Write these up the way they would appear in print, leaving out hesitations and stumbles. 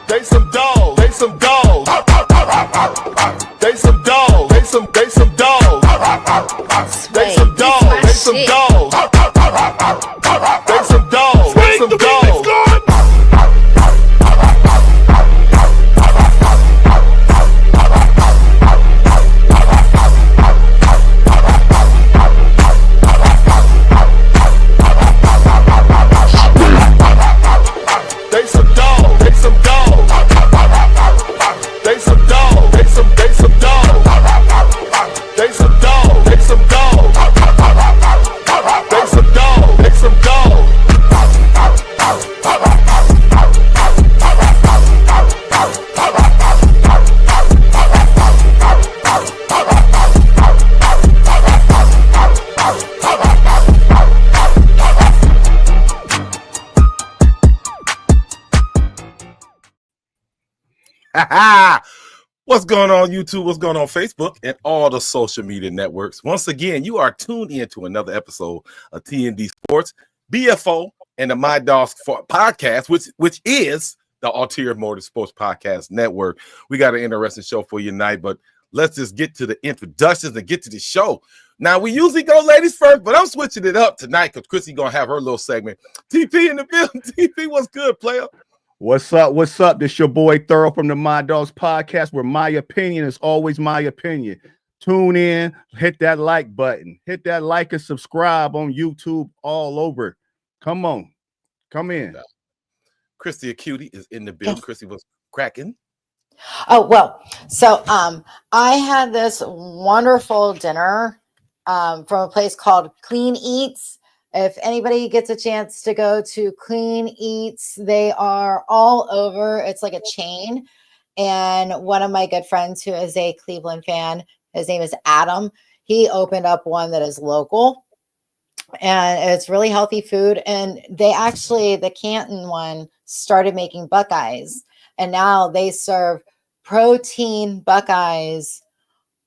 They some dogs. They some dogs. They some dogs. They some dogs. They some dogs. They some dogs. They some dogs. They some dogs. What's going on YouTube? What's going on Facebook and all the social media networks? Once again, you are tuned in to another episode of TND Sports, BFO, and the My Dogs podcast, which is the Ulterior Motive Sports Podcast Network. We got an interesting show for you tonight, but let's just get to the introductions and get to the show. Now, we usually go ladies first, but I'm switching it up tonight because Chrissy going to have her little segment. TP in the building. TP, what's good, player? What's up? What's up? This your boy Thorough from the My Dogs podcast, where my opinion is always my opinion. Tune in, hit that like button, hit that like and subscribe on YouTube all over. Come on, come in. Christy Acuity is in the building. Christy was cracking. Oh, well, so I had this wonderful dinner from a place called Clean Eats. If anybody gets a chance to go to Clean Eats, they are all over. It's like a chain. And one of my good friends who is a Cleveland fan, his name is Adam. He opened up one that is local. And it's really healthy food. And they actually, the Canton one, started making Buckeyes. And now they serve protein Buckeyes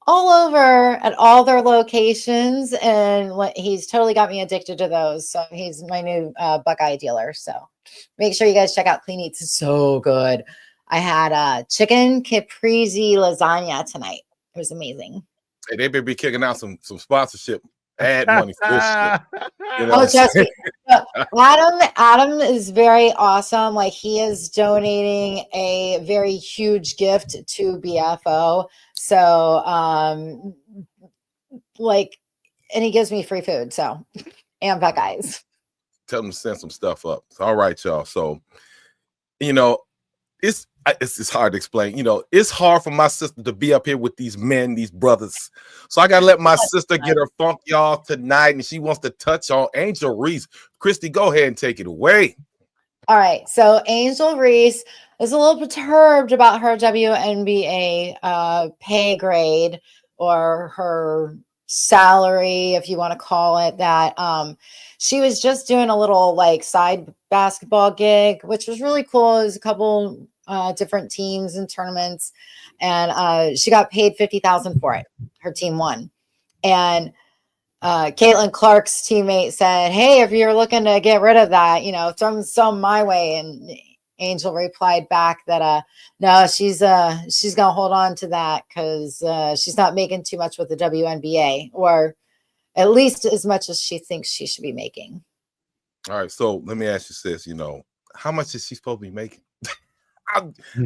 all over at all their locations, and he's totally got me addicted to those. So he's my new Buckeye dealer. So make sure you guys check out Clean Eats. It's so good. I had chicken caprese lasagna tonight. It was amazing. Hey, they better be kicking out some sponsorship ad money for this shit. You know? Oh, trust me. Adam is very awesome. Like, he is donating a very huge gift to BFO. So, and he gives me free food. So, and Buckeyes. Tell them to send some stuff up. All right, y'all. So, it's hard to explain. It's hard for my sister to be up here with these men, these brothers. So I gotta let my sister get her funk, y'all, tonight, and she wants to touch on Angel Reese. Christy, go ahead and take it away. All right. So Angel Reese is a little perturbed about her WNBA pay grade, or her salary, if you want to call it that. She was just doing a little side basketball gig, which was really cool. It was a couple different teams and tournaments, and she got paid $50,000 for it. Her team won, and Caitlin Clark's teammate said, "Hey, if you're looking to get rid of that, throw some my way." And Angel replied back that no, she's gonna hold on to that because she's not making too much with the WNBA, or at least as much as she thinks she should be making. All right, so let me ask you this: how much is she supposed to be making?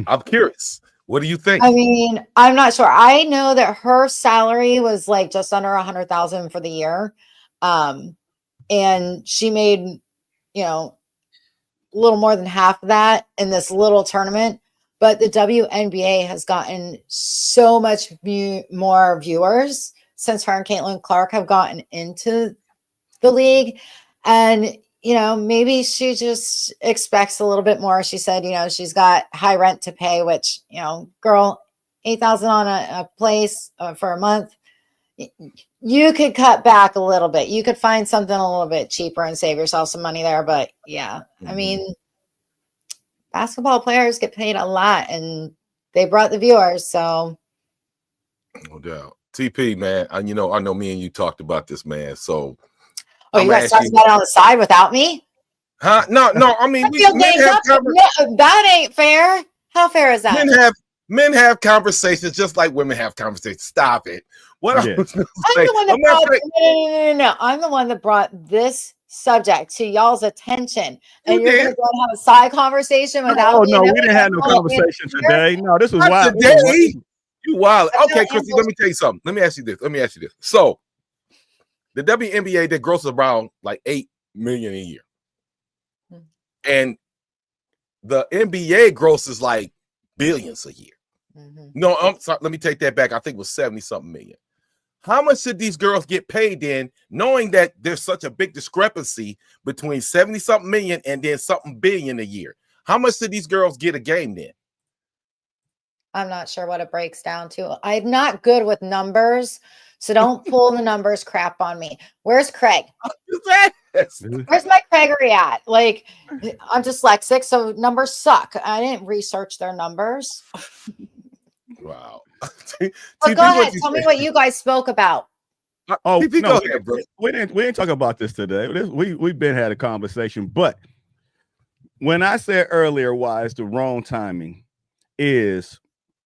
I'm curious. What do you think? I mean, I'm not sure. I know that her salary was just under $100,000 for the year. And she made, a little more than half of that in this little tournament. But the WNBA has gotten so much more viewers since her and Caitlin Clark have gotten into the league. And maybe she just expects a little bit more. She said, she's got high rent to pay, which, girl, $8,000 on a place for a month. You could cut back a little bit. You could find something a little bit cheaper and save yourself some money there. But yeah, I mean, basketball players get paid a lot, and they brought the viewers. So no doubt. TP, man, I know me and you talked about this, man. So oh, you guys talking about it on the side without me? Huh? No. I mean, that ain't fair. How fair is that? Men have conversations just like women have conversations. Stop it. What Yeah. I was gonna I'm say, the one that no. I'm the one that brought this subject to y'all's attention, and you're going to go and have a side conversation without. Oh no, we didn't have no conversation today. No, this was not wild. today. You wild. Okay, Angel- Chrissy, let me tell you something. Let me ask you this. So the WNBA that grosses around like 8 million a year. And the NBA grosses like billions a year. Mhm. No, I'm sorry. Let me take that back. I think it was 70 something million. How much should these girls get paid then, knowing that there's such a big discrepancy between 70 something million and then something billion a year? How much should these girls get a game then? I'm not sure what it breaks down to. I'm not good with numbers, so don't pull the numbers crap on me. Where's Craig? Where's my Craigery at? Like, I'm dyslexic, so numbers suck. I didn't research their numbers. Wow. But go ahead. Tell me what you guys spoke about. Oh TP, no, go ahead, bro. we didn't talk about this today. We've been had a conversation, but when I said earlier why it's the wrong timing is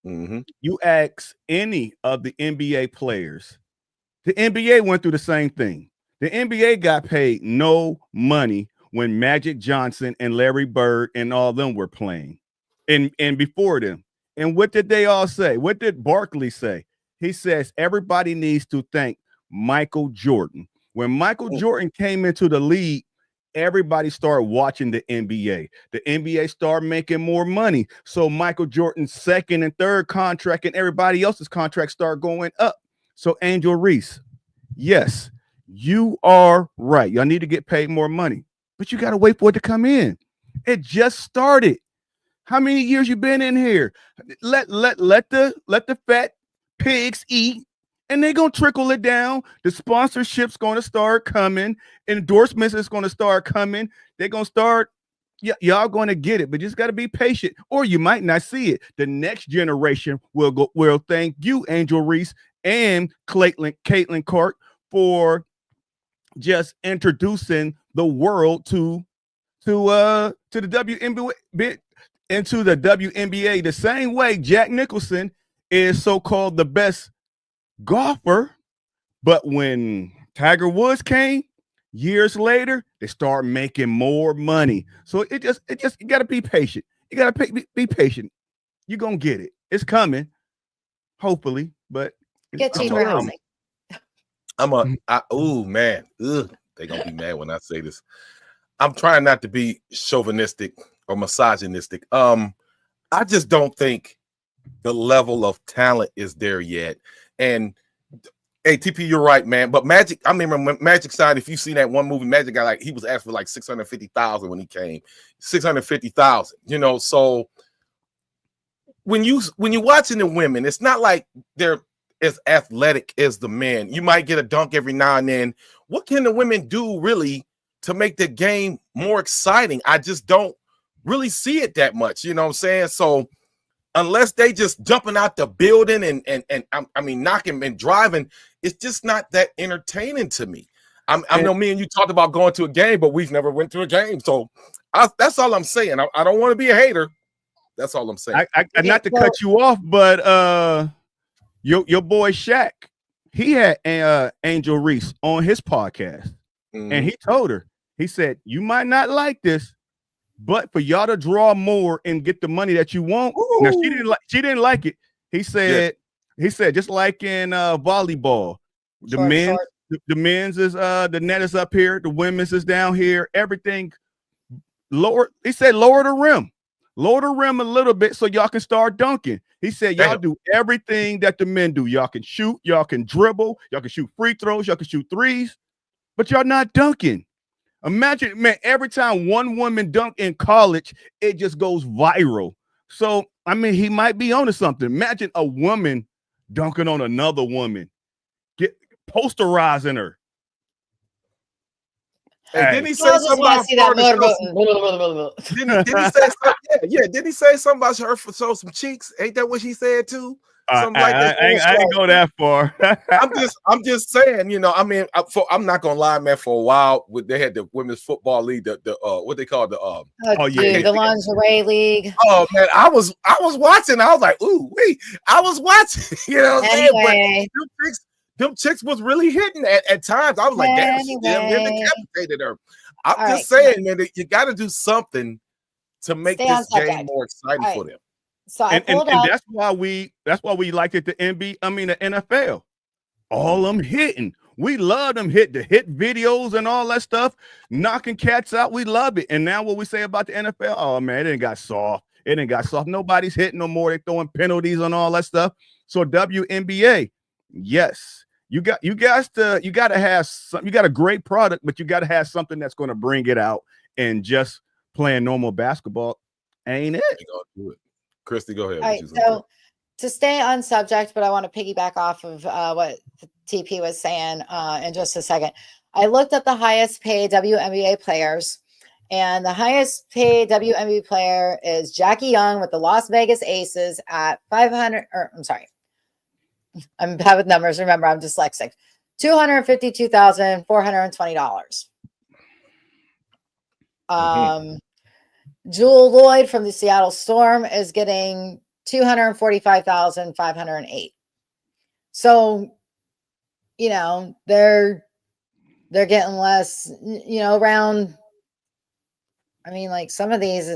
you ask any of the NBA players, the NBA went through the same thing. The NBA got paid no money when Magic Johnson and Larry Bird and all them were playing, and before them. And what did they all say? What did Barkley say? He says everybody needs to thank Michael Jordan. When Michael Jordan came into the league, everybody started watching the NBA. The NBA started making more money. So Michael Jordan's second and third contract and everybody else's contract started going up. So Angel Reese, yes, you are right. Y'all need to get paid more money, but you got to wait for it to come in. It just started. How many years you been in here? Let the fat pigs eat, and they're gonna trickle it down. The sponsorship's gonna start coming, endorsements is gonna start coming. They're gonna start. Y'all gonna get it, but just gotta be patient, or you might not see it. The next generation will thank you, Angel Reese and Caitlin Clark, for just introducing the world to the WNBA. Into the WNBA, the same way Jack Nicholson is so-called the best golfer, but when Tiger Woods came years later, they start making more money. So it just you got to be patient. You got to be patient. You're gonna get it. It's coming, hopefully, but Get cheaper housing. Oh man, they're gonna be mad when I say this. I'm trying not to be chauvinistic or misogynistic. I just don't think the level of talent is there yet. And hey, TP, you're right, man. But Magic, I remember when Magic signed, if you see that one movie, Magic got like, he was asked for like 650,000 when he came. 650,000, so when you're watching the women, it's not like they're as athletic as the men. You might get a dunk every now and then. What can the women do really to make the game more exciting? I just don't really see it that much, you know what I'm saying? So unless they just jumping out the building and I mean knocking and driving, it's just not that entertaining to me. I know me and you talked about going to a game, but we've never went to a game. So that's all I'm saying. I don't want to be a hater. That's all I'm saying. I not to cut you off, but your boy Shaq, he had Angel Reese on his podcast, and he told her, he said, you might not like this, but for y'all to draw more and get the money that you want. Now she didn't like it. He said just like in volleyball, the men's is the net is up here, the women's is down here, everything lower. He said lower the rim a little bit so y'all can start dunking. He said y'all do everything that the men do. Y'all can shoot, y'all can dribble, y'all can shoot free throws, y'all can shoot threes, but y'all not dunking. Imagine, man, every time one woman dunk in college, it just goes viral. So, I mean, he might be onto something. Imagine a woman dunking on another woman, posterizing her. Hey, didn't he say something about didn't he say something? Yeah, didn't he say something about her for show some cheeks? Ain't that what he said too? something like this. I ain't go that far. I'm just saying, I mean, I'm not gonna lie, man. For a while, they had the women's football league, the what they call the the lingerie league. Oh man, I was watching. I was like, ooh, wait, I was watching. You know what I'm saying? But them chicks was really hitting at times. I was like, damn, she damn near decapitated her. I'm just saying, man, that you got to do something to make this game more exciting for them. So and that's why we liked it. The NFL, all them hitting. We love them hit videos and all that stuff, knocking cats out. We love it. And now what we say about the NFL? Oh man, it ain't got soft. Nobody's hitting no more. They're throwing penalties on all that stuff. So WNBA, yes, you got to have some. You got a great product, but you got to have something that's going to bring it out. And just playing normal basketball ain't it? Do it. Christy, go ahead. All right, so to stay on subject, but I want to piggyback off of what TP was saying in just a second. I looked at the highest paid WNBA players, and the highest paid WNBA player is Jackie Young with the Las Vegas Aces at 500. Or I'm sorry, I'm bad with numbers. Remember, I'm dyslexic. $252,420. Jewel Lloyd from the Seattle Storm is getting $245,508. So, they're getting less, around. I mean, like some of these,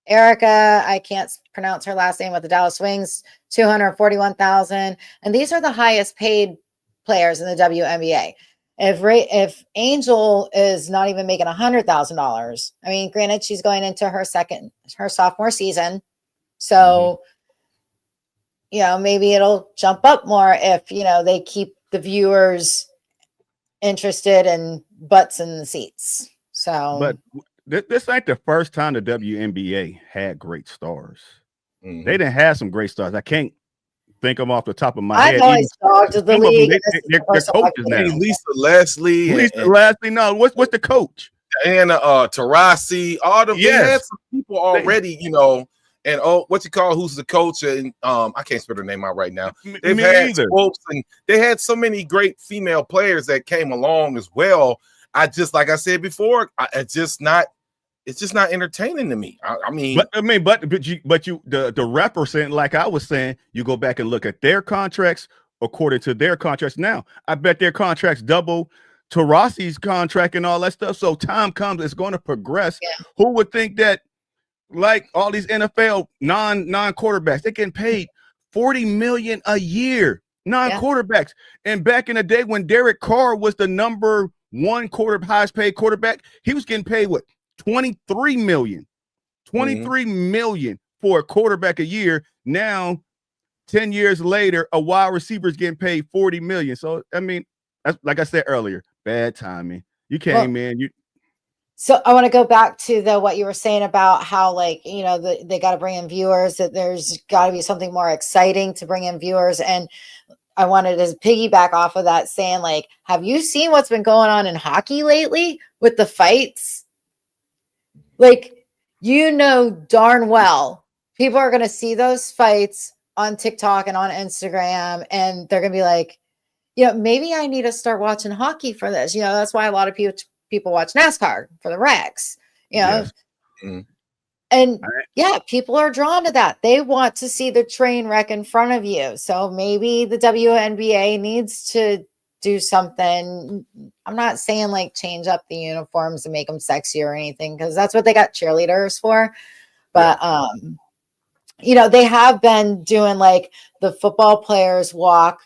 Erica, I can't pronounce her last name with the Dallas Wings, $241,000, and these are the highest paid players in the WNBA. If Angel is not even making $100,000, I mean, granted, she's going into her sophomore season, so maybe it'll jump up more if they keep the viewers interested and butts in the seats. So, but this ain't the first time the WNBA had great stars. They didn't have some great stars. I can't think of them off the top of my head. I've always dogged the league. They're coaches now. Lisa Leslie. No, what's the coach? And Tarasi. All them. They had some people already, and who's the coach? And I can't spell her name out right now. They've had scopes, and they had so many great female players that came along as well. Like I said before, it's just not entertaining to me. The represent, like I was saying, you go back and look at their contracts according to their contracts. Now, I bet their contracts double Tarasi's contract and all that stuff. So time comes, it's going to progress. Yeah. Who would think that, like all these NFL non-quarterbacks, they're getting paid $40 million a year, non-quarterbacks. And back in the day when Derek Carr was the number one highest paid quarterback, he was getting paid what? $23 million for a quarterback a year. Now 10 years later, a wide receiver is getting paid $40 million. So I mean, that's, like I said earlier, bad timing. You came in. So I want to go back to what you were saying about how, like, they got to bring in viewers, that there's got to be something more exciting to bring in viewers. And I wanted to piggyback off of that, saying, like, have you seen what's been going on in hockey lately with the fights? Like, darn well, people are going to see those fights on TikTok and on Instagram, and they're going to be like, maybe I need to start watching hockey for this. That's why a lot of people watch NASCAR for the wrecks, Yes. And people are drawn to that. They want to see the train wreck in front of you. So maybe the WNBA needs to do something. I'm not saying like change up the uniforms and make them sexy or anything, because that's what they got cheerleaders for. But they have been doing like the football players walk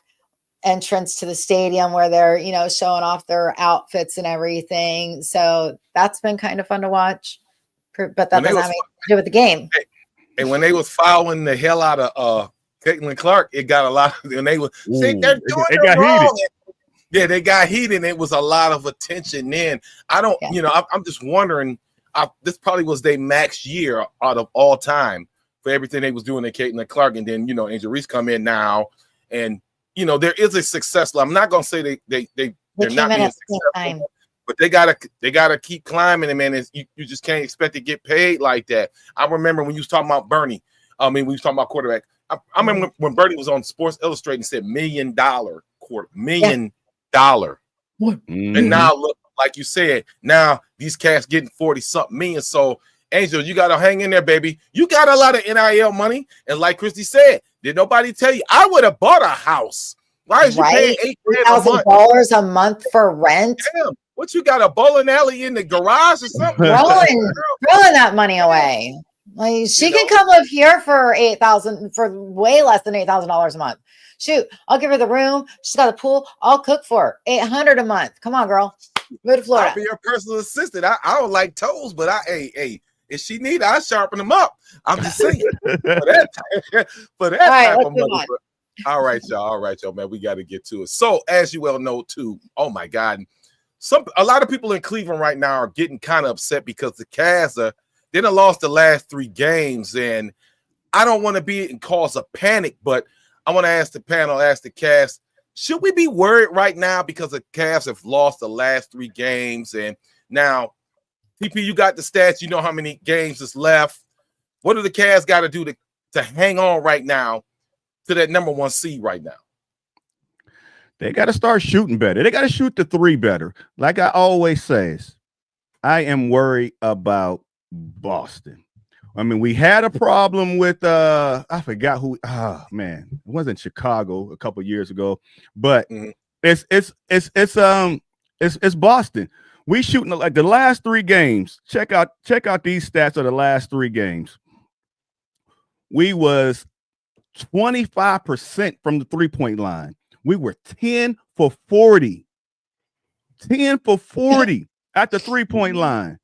entrance to the stadium where they're showing off their outfits and everything. So that's been kind of fun to watch. But that doesn't have anything to do with the game. And when they was fouling the hell out of Caitlin Clark, it got a lot of, and they were they're doing it wrong. Yeah, they got heated, and it was a lot of attention then. I'm just wondering, this probably was their max year out of all time for everything they was doing at Caitlin Clark. And then, Angel Reese come in now, and, there is a success. I'm not going to say they're not being successful, but they gotta keep climbing, and man, you just can't expect to get paid like that. I remember when you was talking about Bernie. I mean, we was talking about quarterback. I remember when Bernie was on Sports Illustrated and said $1 million quarter, $1 million. And now look, like you said, now these cats getting 40-something million. So Angel, you gotta hang in there, baby. You got a lot of NIL money, and like Christy said, did nobody tell you? I would have bought a house. Why is you paying $8,000 a month for rent? Damn, what you got, a bowling alley in the garage or something? Throwing that money away. Like she can come live here for $8,000 for way less than $8,000 a month. Shoot, I'll give her the room. She's got a pool. I'll cook for her. $800 a month. Come on, girl. Move to Florida. I'll be your personal assistant. I don't like toes, but hey, if she need, I sharpen them up. I'm just saying for that type of money. All right, y'all, man. We got to get to it. So, as you well know, too. Oh my God, a lot of people in Cleveland right now are getting kind of upset because the Cavs they done lost the last 3 games, and I don't want to be and cause a panic, but I want to ask the panel, ask the Cavs, should we be worried right now because the Cavs have lost the last 3 games? And now, TP, you got the stats. You know how many games is left. What do the Cavs got to do to hang on right now to that number 1 seed right now? They got to start shooting better. They got to shoot the 3 better. Like I always says, I am worried about Boston. I mean, we had a problem with I forgot who. Man, it wasn't Chicago a couple years ago, but it's Boston. We shooting like the last 3 games. Check out these stats of the last 3 games. We was 25% from the 3-point line. We were 10 for 40. 10 for 40 at the 3-point line.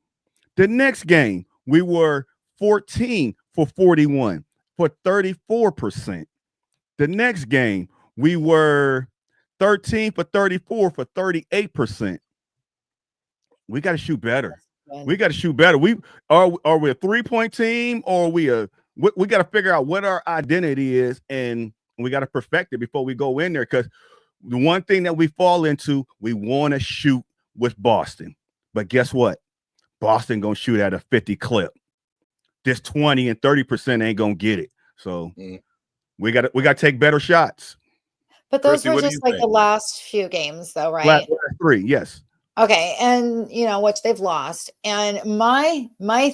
The next game, we were 14 for 41 for 34%. The next game, we were 13 for 34 for 38%. We got to shoot better. We got to shoot better. We are we a 3-point team, or we got to figure out what our identity is, and we got to perfect it before we go in there. Because the one thing that we fall into, we want to shoot with Boston, but guess what? Boston gonna shoot at a 50 clip. This 20 and 30% ain't gonna get it. So we got to take better shots. But those were just like the last few games, though, right? Last 3, yes. Okay, and which they've lost. And my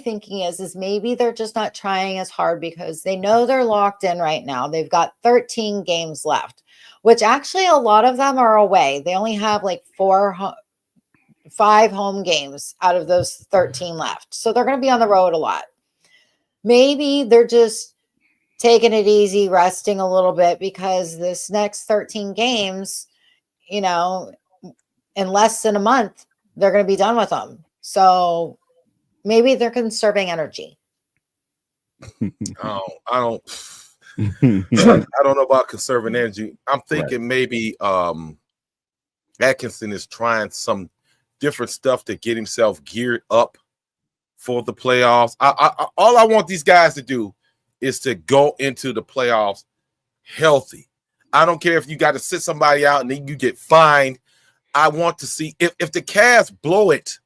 thinking is maybe they're just not trying as hard because they know they're locked in right now. They've got 13 games left, which actually a lot of them are away. They only have like 5 home games out of those 13 left. So they're going to be on the road a lot. Maybe they're just taking it easy, resting a little bit, because this next 13 games, in less than a month, they're going to be done with them. So maybe they're conserving energy. I don't know about conserving energy. I'm thinking maybe Atkinson is trying some different stuff to get himself geared up for the playoffs. All I want these guys to do is to go into the playoffs healthy. I don't care if you got to sit somebody out and then you get fined. I want to see if the Cavs blow it,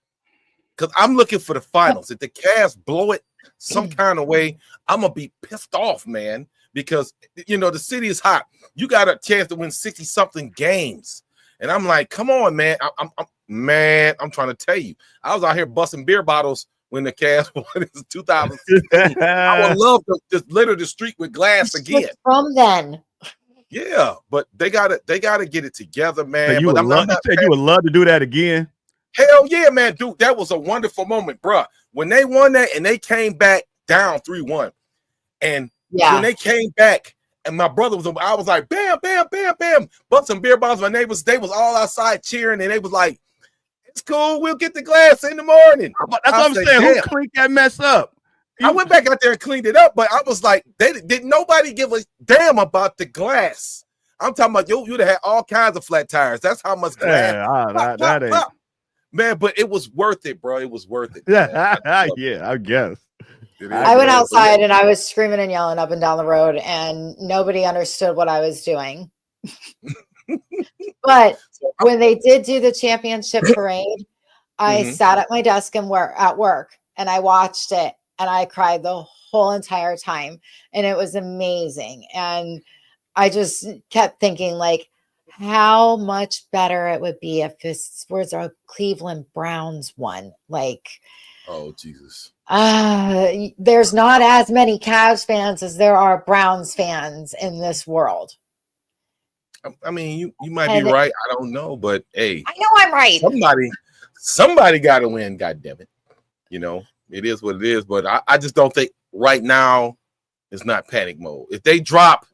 because I'm looking for the finals. If the Cavs blow it some kind of way, I'm going to be pissed off, man, because, the city is hot. You got a chance to win 60-something games. And I'm like, come on, man. I'm trying to tell you. I was out here busting beer bottles when the Cavs won in 2016. I would love to just litter the street with glass again. From then. Yeah, but they gotta get it together, man. So you would love to do that again? Hell yeah, man, dude. That was a wonderful moment, bro. When they won that and they came back down 3-1. And when they came back, and my brother I was like, bam, bam, bam, bam. Bust some beer bottles. My neighbors, they was all outside cheering, and they was like, it's cool, we'll get the glass in the morning. That's what I'm saying. Who cleaned that mess up? I went back out there and cleaned it up, but I was like, did nobody give a damn about the glass? I'm talking about you'd have had all kinds of flat tires. That's how much glass. Yeah, that ain't. Man, but it was worth it, bro. It was worth it. Yeah, I guess. I went outside and I was screaming and yelling up and down the road, and nobody understood what I was doing. But when they did do the championship parade, I sat at my desk and at work, and I watched it. and I cried the whole entire time, and it was amazing. And I just kept thinking, like, how much better it would be if this was a Cleveland Browns one. Like, Oh, Jesus. there's not as many Cavs fans as there are Browns fans in this world. I mean, you might And be right. I don't know, but hey, I know I'm right. somebody got to win. God damn it! You know, it is what it is. But I just don't think right now it's not panic mode. If they drop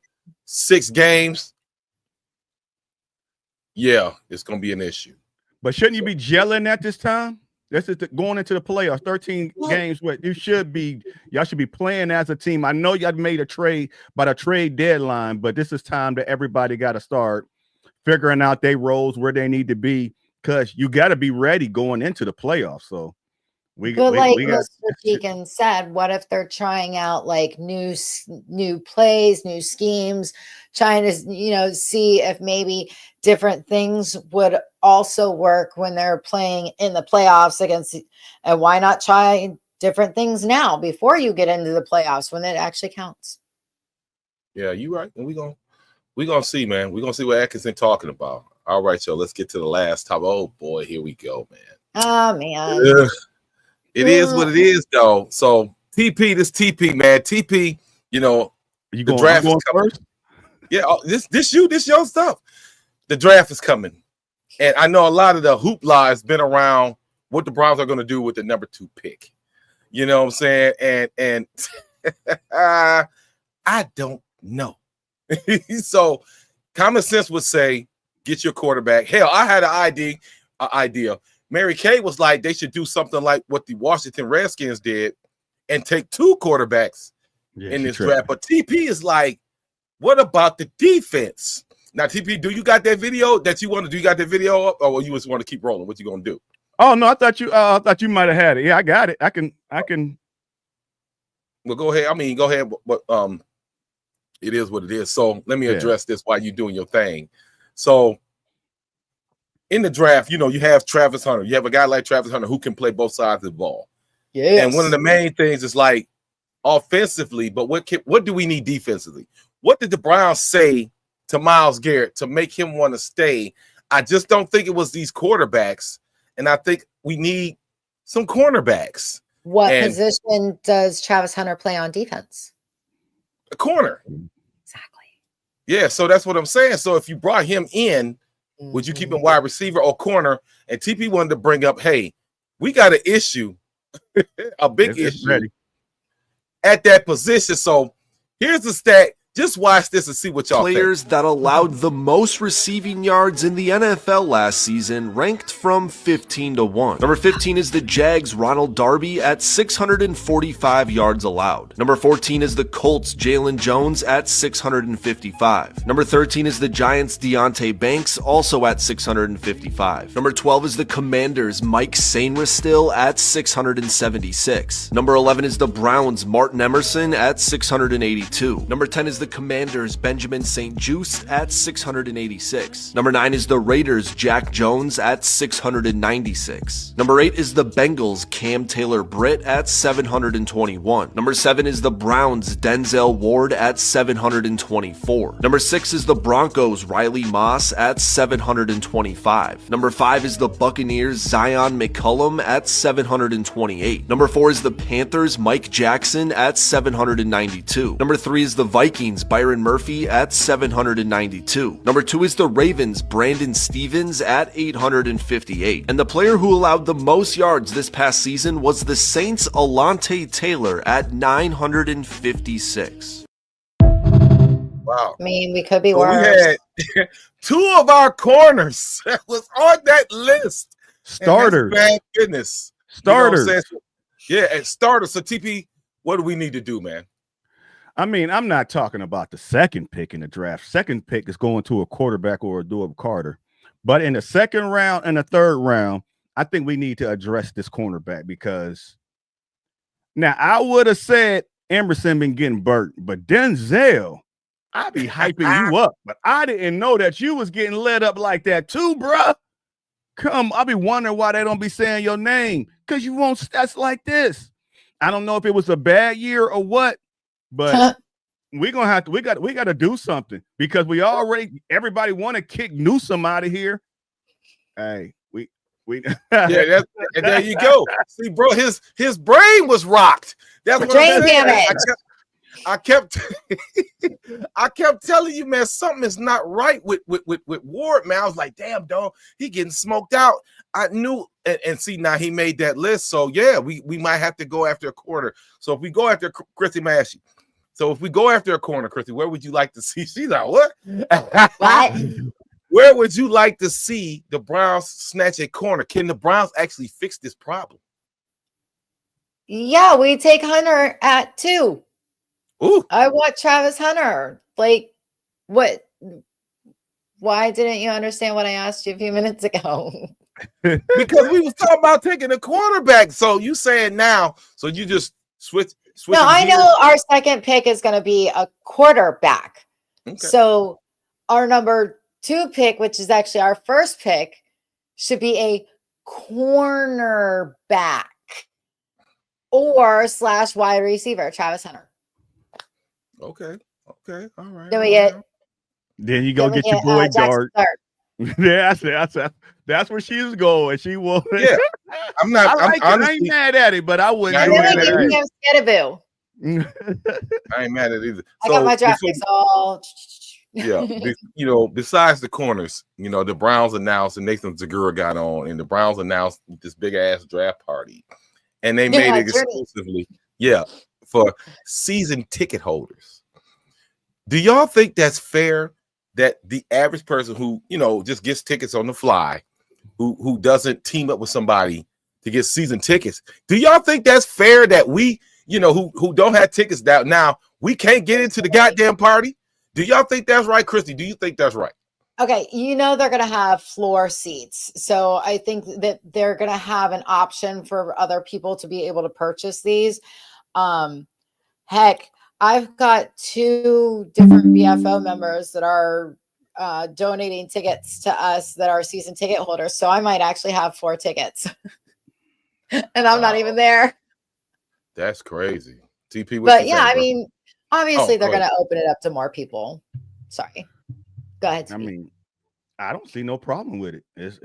6 games, yeah, it's gonna be an issue. But shouldn't you be gelling at this time? This is going into the playoffs, 13 games. What y'all should be playing as a team. I know y'all made a trade by the trade deadline, but this is time that everybody got to start figuring out their roles, where they need to be, because you got to be ready going into the playoffs. So we got. Mr. Deacon said, what if they're trying out like new plays, new schemes, trying to see if maybe different things would also work when they're playing in the playoffs against, and why not try different things now before you get into the playoffs when it actually counts? Yeah, you right. And we're gonna see, man. We're gonna see what Atkinson talking about. All right, y'all. Let's get to the last topic. Oh boy, here we go, man. Oh man. Ugh. It is what it is, though. So TP, man. TP, you the going, draft is coming. First? Yeah, this your stuff. The draft is coming. And I know a lot of the hoopla has been around what the Browns are going to do with the number 2 pick. You know what I'm saying? And I don't know. So common sense would say, get your quarterback. Hell, I had an idea. Mary Kay was like, they should do something like what the Washington Redskins did and take 2 quarterbacks in this draft. But TP is like, what about the defense? Now, TP, do you got that video that you want to do? You got that video up, or you just want to keep rolling? What you gonna do? Oh no, I thought you might have had it. Yeah, I got it. I can. Well, go ahead. I mean, go ahead. But it is what it is. So let me address this while you're doing your thing. So in the draft, you have Travis Hunter. You have a guy like Travis Hunter who can play both sides of the ball. Yes. And one of the main things is like offensively, but what do we need defensively? What did the Browns say to Myles Garrett to make him want to stay? I just don't think it was these quarterbacks, and I think we need some cornerbacks. What position does Travis Hunter play on defense? A corner. Exactly. Yeah, so that's what I'm saying. So if you brought him in, would you keep him wide receiver or corner? And TP wanted to bring up, hey, we got an issue, a big issue at that position. So here's the stat. Just watch this and see what y'all Players think. that allowed the most receiving yards in the NFL last season, ranked from 15 to 1. Number 15 is the Jags' Ronald Darby at 645 yards allowed. Number 14 is the Colts' Jalen Jones at 655. Number 13 is the Giants' Deontay Banks, also at 655. Number 12 is the Commanders' Mike Sainristil at 676. Number 11 is the Browns' Martin Emerson at 682. Number 10 is the Commanders' Benjamin St-Juste at 686. Number 9 is the Raiders' Jack Jones at 696. Number 8 is the Bengals' Cam Taylor-Britt at 721. Number 7 is the Browns' Denzel Ward at 724. Number 6 is the Broncos' Riley Moss at 725. Number 5 is the Buccaneers' Zion McCollum at 728. Number 4 is the Panthers' Mike Jackson at 792. Number 3 is the Vikings' Byron Murphy at 792. Number 2 is the Ravens' Brandon Stevens at 858. And the player who allowed the most yards this past season was the Saints' Alontae Taylor at 956. Wow. I mean, we could be So worse. we had 2 of our corners that was on that list. Starters. Bad goodness. Starters. Yeah, and starters. So TP, what do we need to do, man? I mean, I'm not talking about the second pick in the draft. Second pick is going to a quarterback or a Dewey Carter. But in the second round and the third round, I think we need to address this cornerback, because now I would have said Emerson been getting burnt, but Denzel, I be hyping you up, but I didn't know that you was getting led up like that too, bruh. I be wondering why they don't be saying your name, because you won't stats like this. I don't know if it was a bad year or what, but we got to do something because everybody want to kick Newsom out of here. Hey, we Yeah, and there you go. See, bro, his brain was rocked. That's what Brain I'm saying. damage. I kept telling you, man, something is not right with Ward, man. I was like, damn, dog, he getting smoked out. I knew, and see, now he made that list. So yeah, we might have to go after a corner. So if we go after Chrissy Massey, if we go after a corner, Chrissy, where would you like to see? She's like, what? What? Where would you like to see the Browns snatch a corner? Can the Browns actually fix this problem? Yeah, we take Hunter at 2. Ooh. I want Travis Hunter. Like, what? Why didn't you understand what I asked you a few minutes ago? Because we was talking about taking a cornerback. So you saying now, so you just switch. No, I know our second pick is going to be a quarterback. Okay. So our number 2 pick, which is actually our first pick, should be a cornerback or / wide receiver, Travis Hunter. Okay. All right. Then we get. Then you go get your boy Dart. Yeah, that's where she was going. She was. Yeah, I'm not. I ain't mad at it, but I wouldn't. I ain't mad at it either. I got my draft picks all. Yeah, besides the corners, the Browns announced and Nathan Zagura got on, and the Browns announced this big ass draft party, and they made it exclusively, for season ticket holders. Do y'all think that's fair that the average person who just gets tickets on the fly, who doesn't team up with somebody to get season tickets, do y'all think that's fair that we, who don't have tickets now we can't get into the goddamn party? Do y'all think that's right, Christy? Do you think that's right? Okay, they're going to have floor seats. So I think that they're going to have an option for other people to be able to purchase these. Heck, I've got 2 different BFO members that are donating tickets to us that are season ticket holders. So I might actually have 4 tickets. And I'm not even there. That's crazy. TP, but yeah, I mean, obviously they're going to open it up to more people. Sorry. Go ahead. I mean, I don't see no problem with it. It's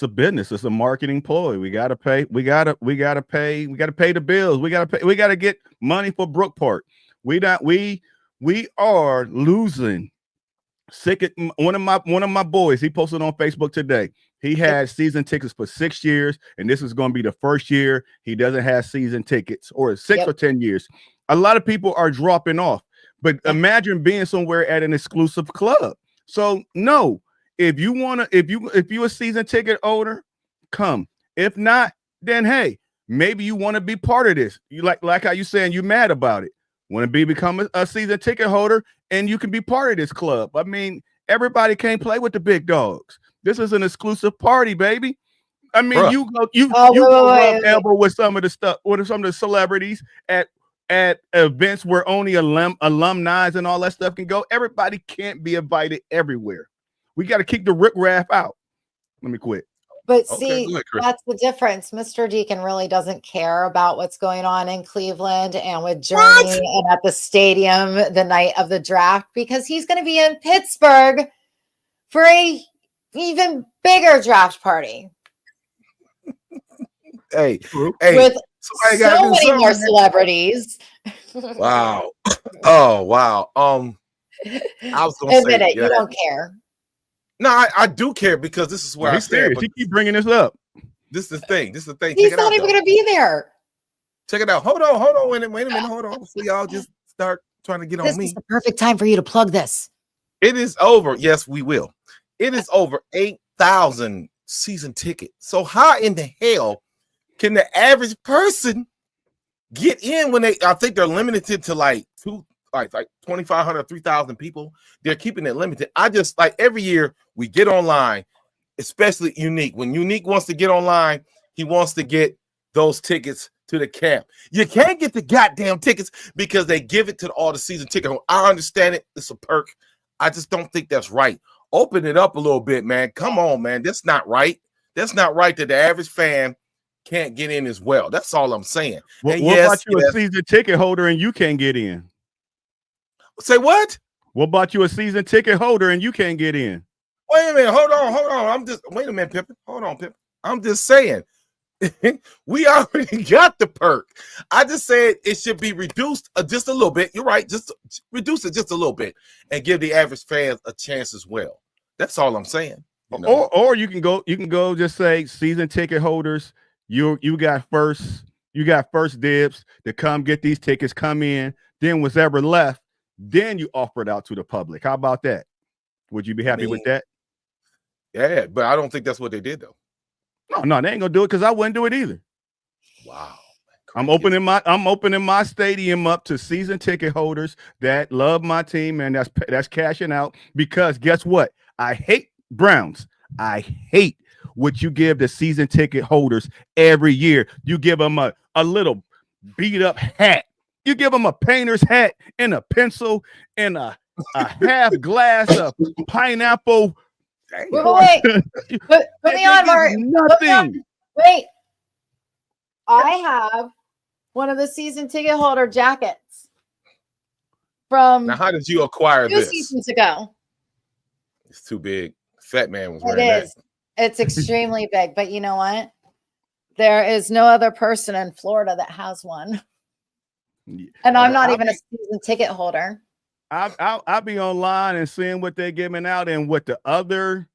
a business. It's a marketing ploy. We gotta pay. We gotta pay the bills. We gotta get money for Brookport. We are losing. One of my boys, he posted on Facebook today. He had season tickets for 6 years, and this is going to be the first year he doesn't have season tickets, or 6 or 10 years. A lot of people are dropping off, but imagine being somewhere at an exclusive club. So no, if you a season ticket owner, come. If not, then hey, maybe you want to be part of this. You like how you saying you mad about it. Want to become a season ticket holder, and you can be part of this club. I mean, everybody can't play with the big dogs. This is an exclusive party, baby. I mean, bruh, you go rub elbow with some of the celebrities at events where only alumni and all that stuff can go. Everybody can't be invited everywhere. We got to kick the riffraff out. Let me quit. But see, that's the difference. Mr. Deacon really doesn't care about what's going on in Cleveland and with Journey and at the stadium the night of the draft, because he's going to be in Pittsburgh for a even bigger draft party. Hey, with so many more celebrities. Wow. Oh, wow. I was going to admit it. You don't care. No, I do care, because this is where I stand. He keep bringing this up. This is the thing. He's not even going to be there. Check it out. Hold on. Wait a minute. Hold on. Before y'all just start trying to get on me. This is the perfect time for you to plug this. It is over. Yes, we will. It is over 8,000 season tickets. So how in the hell can the average person get in when I think they're limited to like 2,500, 3,000 people. They're keeping it limited. I just every year we get online, especially Unique. When Unique wants to get online, he wants to get those tickets to the camp. You can't get the goddamn tickets because they give it to all the season ticket holders. I understand it. It's a perk. I just don't think that's right. Open it up a little bit, man. Come on, man. That's not right. That's not right that the average fan can't get in as well. That's all I'm saying. What, And what yes, about you, a season ticket holder, and you can't get in? say what? What about you, a season ticket holder, and you can't get in? Wait a minute. Hold on. Wait a minute, Pippin. Hold on, Pippin. I'm just saying. We already got the perk. I just said it should be reduced just a little bit. You're right. Just reduce it just a little bit and give the average fan a chance as well. That's all I'm saying. You know? Or you can go just say season ticket holders, you got first dibs to come get these tickets, come in, then what's ever left, then you offer it out to the public. How about that? Would you be happy with that? Yeah, but I don't think that's what they did though. No, they ain't gonna do it because I wouldn't do it either. Wow. I'm opening my stadium up to season ticket holders that love my team, and that's cashing out, because guess what? I hate Browns. I hate what you give the season ticket holders every year. You give them a little beat up hat. You give them a painter's hat and a pencil and a half glass of pineapple. Wait. Put me on, Mark. Nothing. Wait. I have one of the season ticket holder jackets from Now, how did you acquire 2 this? seasons ago. It's too big. Fat man was It wearing that. is. It's extremely big, but you know what? There is no other person in Florida that has one. And I'm not even a season ticket holder. I'll be online and seeing what they're giving out and what the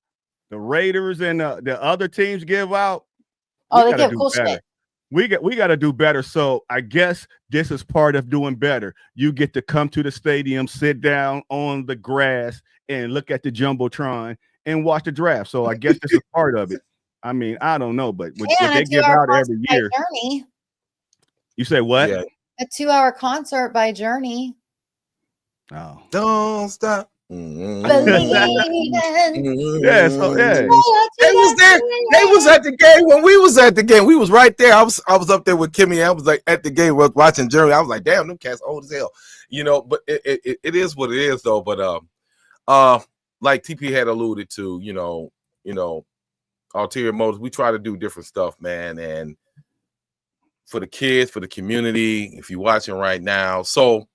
Raiders and the other teams give out. Oh, they give cool shit. We got to do better. So I guess this is part of doing better. You get to come to the stadium, sit down on the grass, and look at the jumbotron and watch the draft. So I guess this is part of it. I mean, I don't know, but what they give out every year. Journey. You say what? Yeah. A 2-hour concert by Journey. Oh, Don't stop. Believing. Yeah, so yeah. They was there. They was at the game when we was at the game. We was right there. I was up there with Kimmy. I was like at the game, watching Journey. I was like, damn, them cats old as hell, you know. But it is what it is, though. But like TP had alluded to, you know, ulterior motives. We try to do different stuff, man, and for the kids, for the community. If you're watching right now, so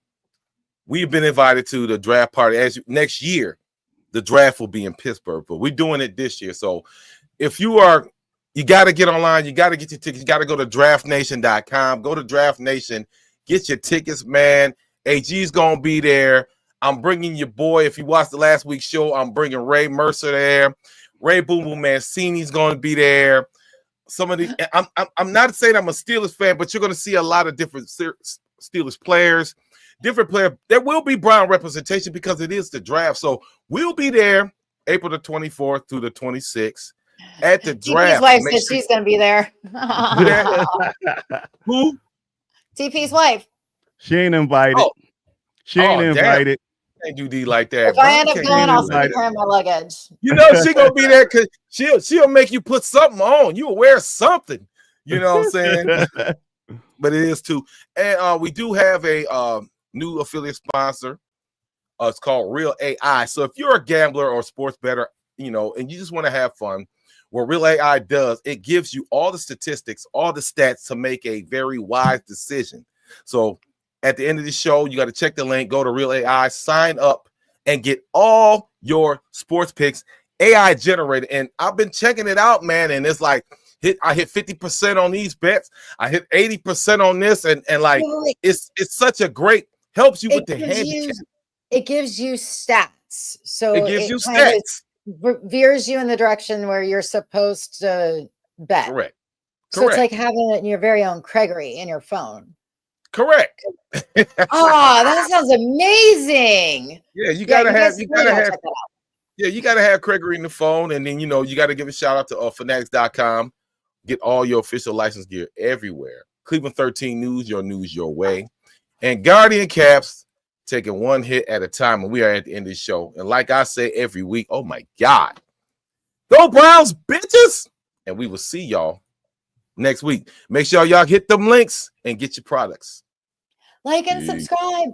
we've been invited to the draft party. Next year, the draft will be in Pittsburgh, but we're doing it this year. So if you got to get online, you got to get your tickets. You got to go to draftnation.com. Go to Draft Nation, get your tickets, man. AG's going to be there. I'm bringing your boy. If you watched the last week's show, I'm bringing Ray Mercer there. Ray Boom Boom Mancini's going to be there. Some of the I'm not saying I'm a Steelers fan, but you're going to see a lot of different Steelers players. Different player. There will be Brown representation because it is the draft. So we'll be there April the 24th through the 26th at the draft. TP's wife said she's going to be there. Who? TP's wife. She ain't invited. Oh. She ain't invited. Can't do D like that. If I end up going, I'll send her my luggage. You know she gonna be there because she'll make you put something on. You'll wear something. You know what I'm saying? But it is too. And we do have a new affiliate sponsor. It's called Real AI. So if you're a gambler or a sports bettor, you know, and you just want to have fun, what Real AI does, it gives you all the statistics, all the stats to make a very wise decision. So at the end of the show, you got to check the link, go to Real AI, sign up, and get all your sports picks AI generated. And I've been checking it out, man, and it's like I hit 50% on these bets. I hit 80% on this, and like it's such a great helps you with the handicap. It gives you stats. So it gives you stats. Veers you in the direction where you're supposed to bet. Correct. So it's like having it in your very own Gregory in your phone. Correct. Oh, that sounds amazing. Yeah, you gotta have Gregory in the phone, and then you gotta give a shout out to fanatics.com. Get all your official license gear everywhere. Cleveland 13 News your way. And Guardian Caps taking one hit at a time, and we are at the end of the show. And like I say every week, oh my God, go Browns, bitches! And we will see y'all next week. Make sure y'all hit them links and get your products. Like and subscribe.